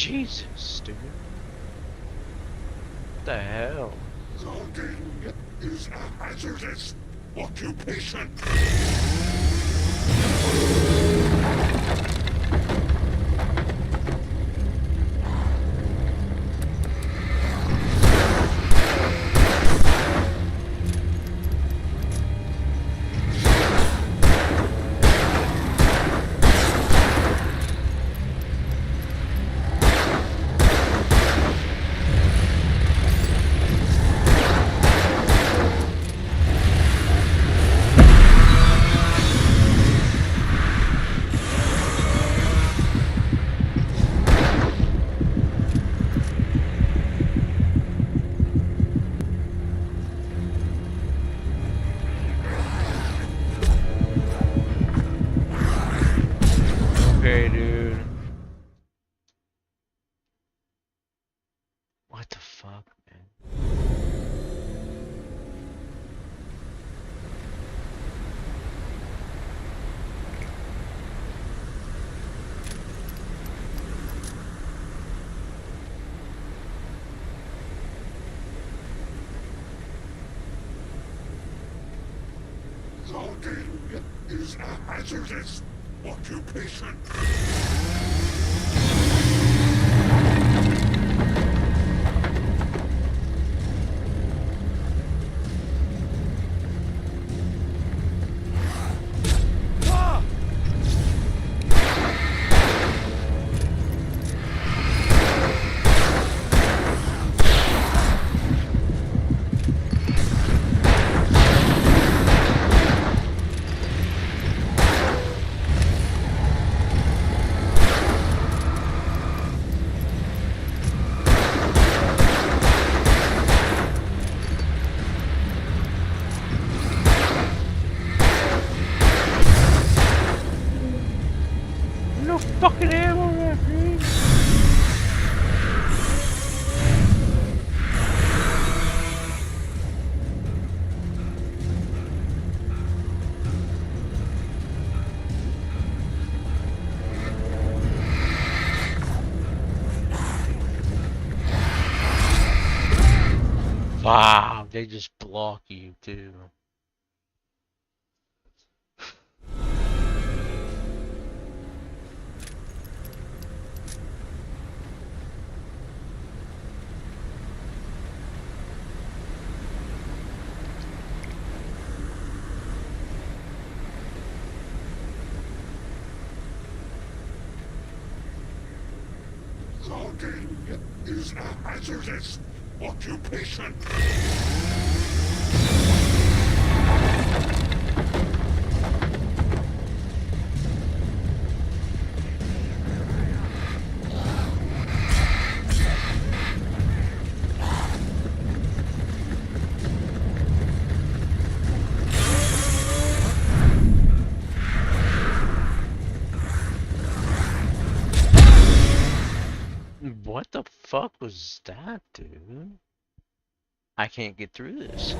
Jesus, dude. What the hell? Logging is a hazardous occupation. Okay, dude. What the fuck, man? Logging is a hazardous occupation. No fucking ammo left, dude. Wow, they just block you too. Logging is a hazardous occupation. What the fuck was that, dude? I can't get through this.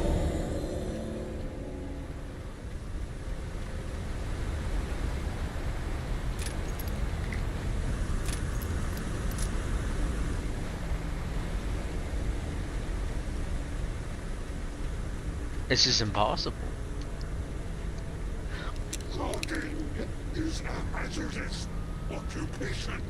This is impossible. Logging is a hazardous occupation.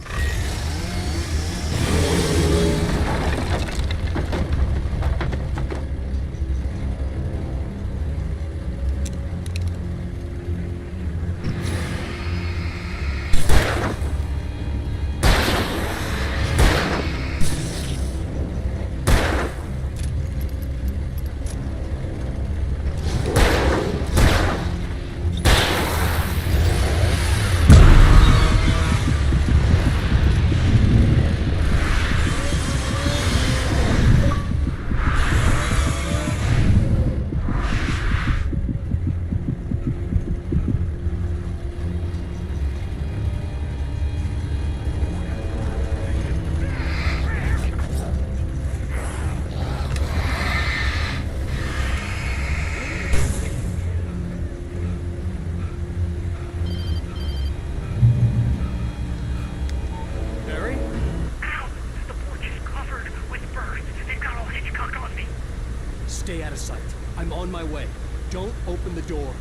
my way. Don't open the door.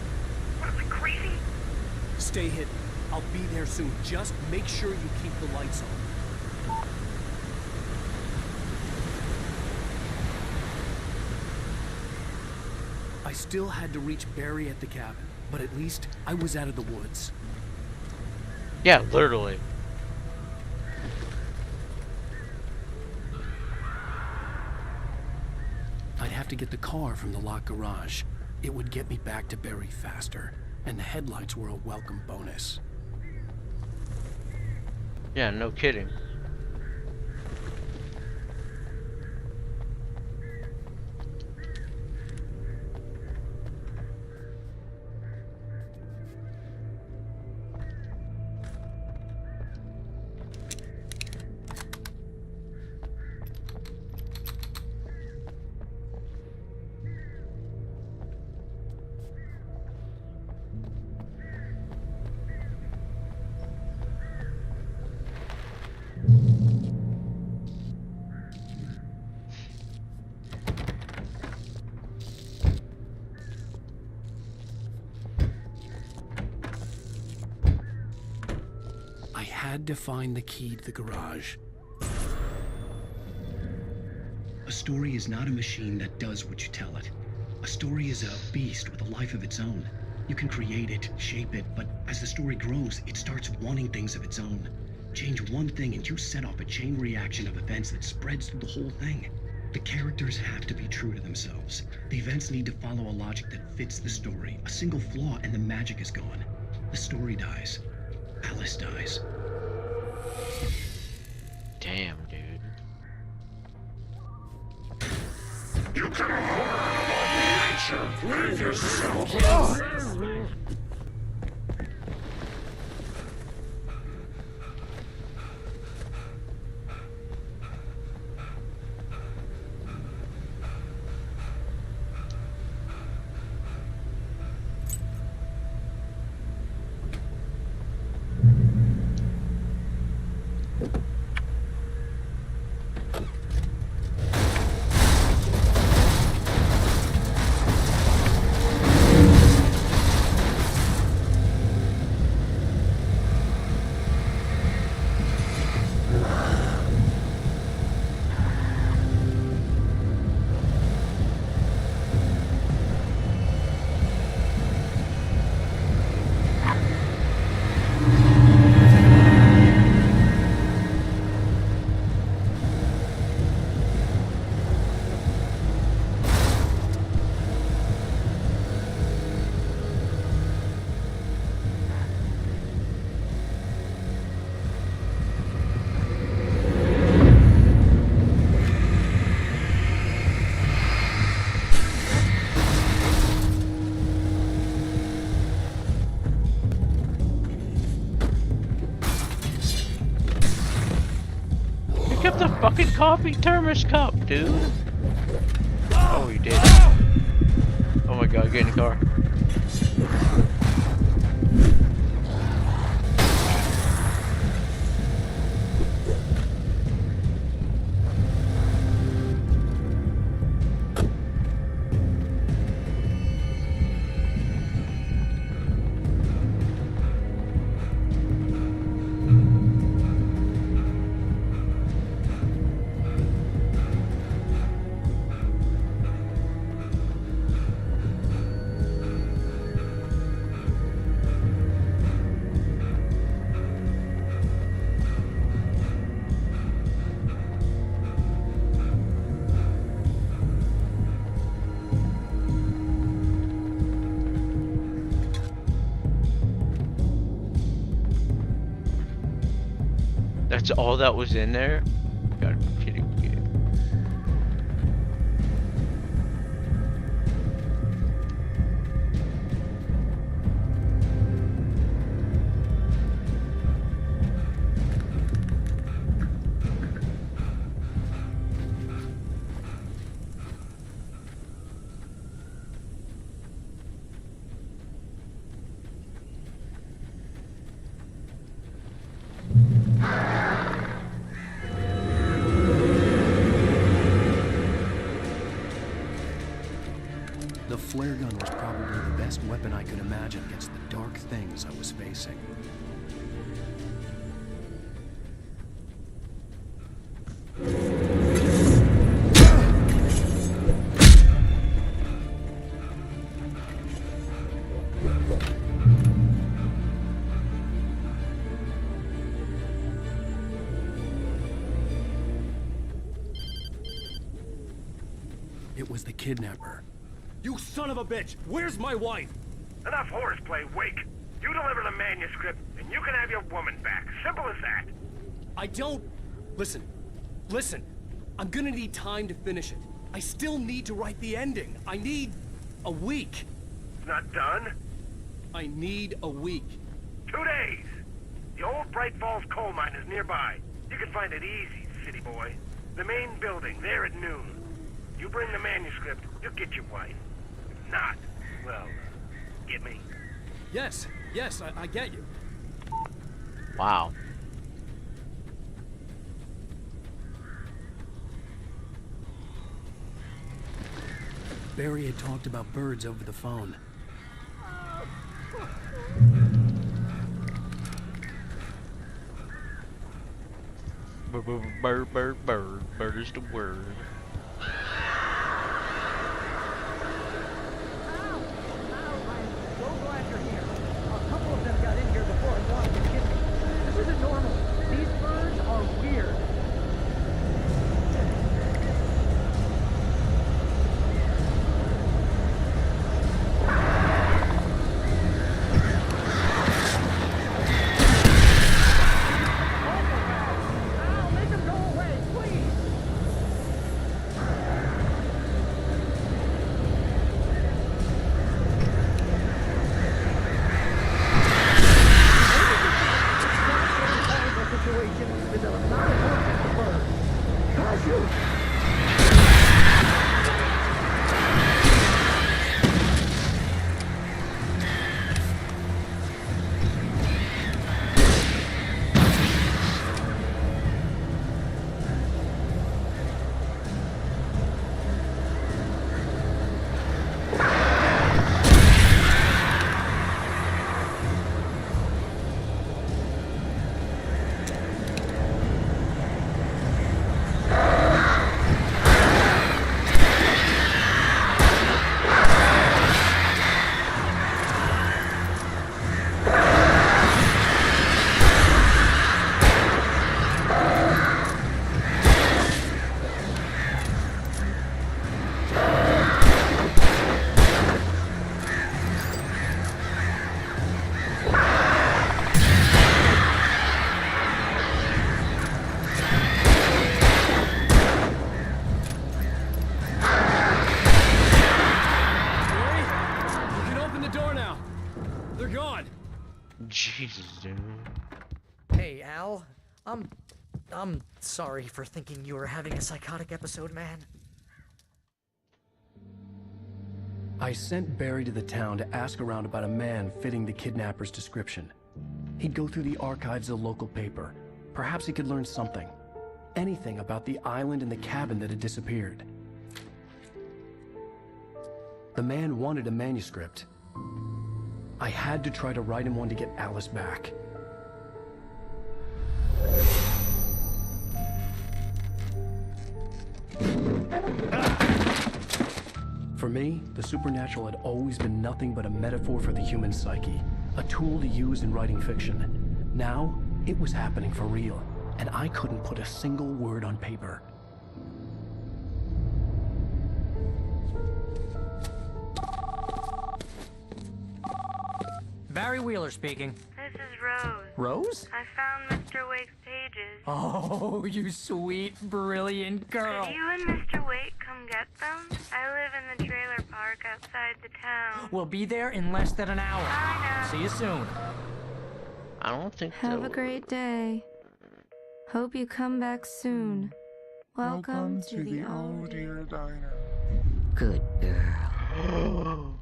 What, am I crazy? Stay hidden. I'll be there soon. Just make sure you keep the lights on. I still had to reach Barry at the cabin, but at least I was out of the woods. Yeah, literally. I'd have to get the car from the locked garage. It would get me back to Barry faster, and the headlights were a welcome bonus. Yeah, no kidding. I had to find the key to the garage. A story is not a machine that does what you tell it. A story is a beast with a life of its own. You can create it, shape it, but as the story grows, it starts wanting things of its own. Change one thing and you set off a chain reaction of events that spreads through the whole thing. The characters have to be true to themselves. The events need to follow a logic that fits the story. A single flaw and the magic is gone. The story dies. Alice dies. Damn, dude. You can horror nature. Leave yourself alone. Pick up the fucking coffee thermos cup, dude. Oh, you did. Oh my god, get in the car. That's all that was in there? Gotta be kidding me. best weapon I could imagine against the dark things I was facing. It was the kidnapper. You son of a bitch! Where's my wife? Enough horseplay, Wake. You deliver the manuscript, and you can have your woman back. Simple as that. I don't... Listen. I'm gonna need time to finish it. I still need to write the ending. I need... a week. It's not done? I need a week. 2 days. The old Bright Falls coal mine is nearby. You can find it easy, city boy. The main building, there at noon. You bring the manuscript, you'll get your wife. If not, well, get me. Yes, I get you. Wow. Barry had talked about birds over the phone. Bird is the word. Jesus, dude. Hey, Al. I'm sorry for thinking you were having a psychotic episode, man. I sent Barry to the town to ask around about a man fitting the kidnapper's description. He'd go through the archives of the local paper. Perhaps he could learn something. Anything about the island and the cabin that had disappeared. The man wanted a manuscript. I had to try to write him one to get Alice back. For me, the supernatural had always been nothing but a metaphor for the human psyche, a tool to use in writing fiction. Now, it was happening for real, and I couldn't put a single word on paper. Barry Wheeler speaking. This is Rose. Rose? I found Mr. Wake's pages. Oh, you sweet, brilliant girl. Could you and Mr. Wake come get them? I live in the trailer park outside the town. We'll be there in less than an hour. I know. See you soon. I don't think Have a great day. Hope you come back soon. Welcome to the old dear diner. Good girl.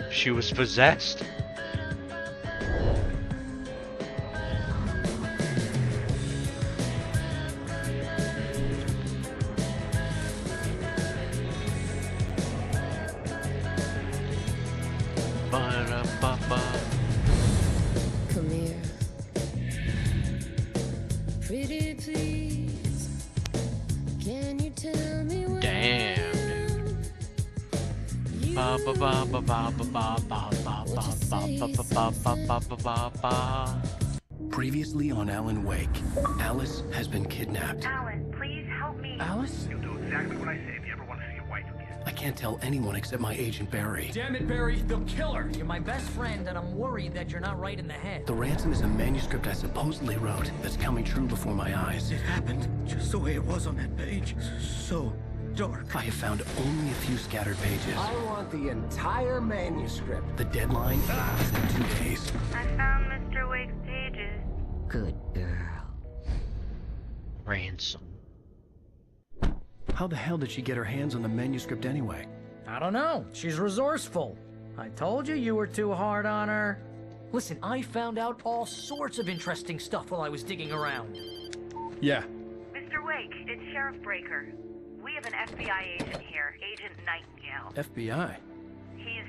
She was possessed. Ba-da-ba-ba. Come here. Pretty please. Can you tell me where Damn. Ba ba ba ba ba ba ba ba ba ba ba ba ba ba ba. Previously on Alan Wake, Alice has been kidnapped. Alan, please help me. Alice? You'll do exactly what I say if you ever want to see your wife again. I can't tell anyone except my agent Barry. Damn it, Barry, they'll kill her. You're my best friend, and I'm worried that you're not right in the head. The ransom is a manuscript I supposedly wrote that's coming true before my eyes. It happened just the way it was on that page. So dark. I have found only a few scattered pages. I want the entire manuscript. The deadline is in 2 days. I found Mr. Wake's pages. Good girl. Ransom. How the hell did she get her hands on the manuscript anyway? I don't know. She's resourceful. I told you were too hard on her. Listen, I found out all sorts of interesting stuff while I was digging around. Yeah. Mr. Wake, it's Sheriff Breaker. We have an FBI agent here, Agent Nightingale. FBI? He's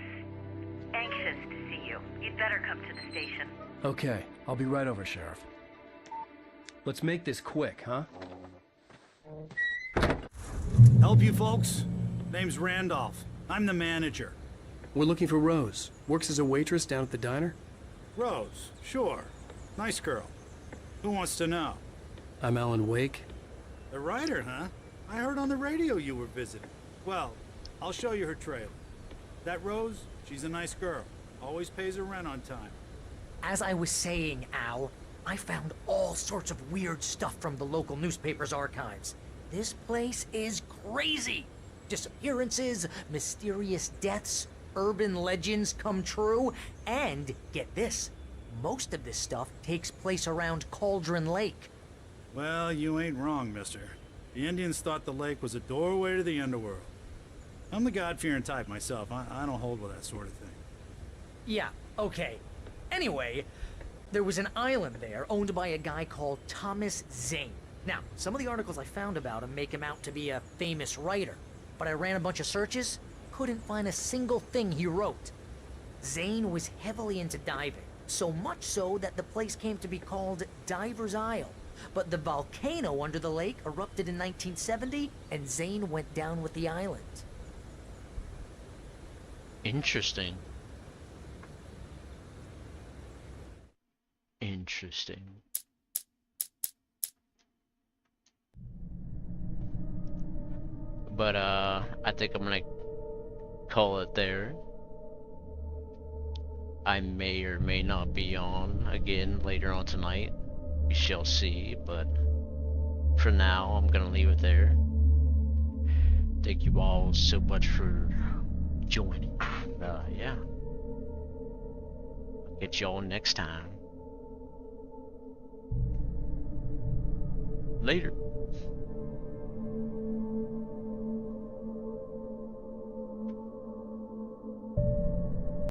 anxious to see you. You'd better come to the station. Okay, I'll be right over, Sheriff. Let's make this quick, huh? Help you folks? Name's Randolph. I'm the manager. We're looking for Rose. Works as a waitress down at the diner. Rose, sure. Nice girl. Who wants to know? I'm Alan Wake. The writer, huh? I heard on the radio you were visiting. Well, I'll show you her trailer. That Rose, she's a nice girl. Always pays her rent on time. As I was saying, Al, I found all sorts of weird stuff from the local newspaper's archives. This place is crazy. Disappearances, mysterious deaths, urban legends come true, and get this, most of this stuff takes place around Cauldron Lake. Well, you ain't wrong, mister. The Indians thought the lake was a doorway to the underworld. I'm the God-fearing type myself. I don't hold with that sort of thing. Yeah, okay. Anyway, there was an island there owned by a guy called Thomas Zane. Now, some of the articles I found about him make him out to be a famous writer, but I ran a bunch of searches, couldn't find a single thing he wrote. Zane was heavily into diving, so much so that the place came to be called Diver's Isle. But the volcano under the lake erupted in 1970, and Zane went down with the island. Interesting. Interesting. But I think I'm gonna call it there. I may or may not be on again later on tonight. We shall see, but for now I'm gonna leave it there. Thank you all so much for joining. Yeah. I'll get y'all next time. Later.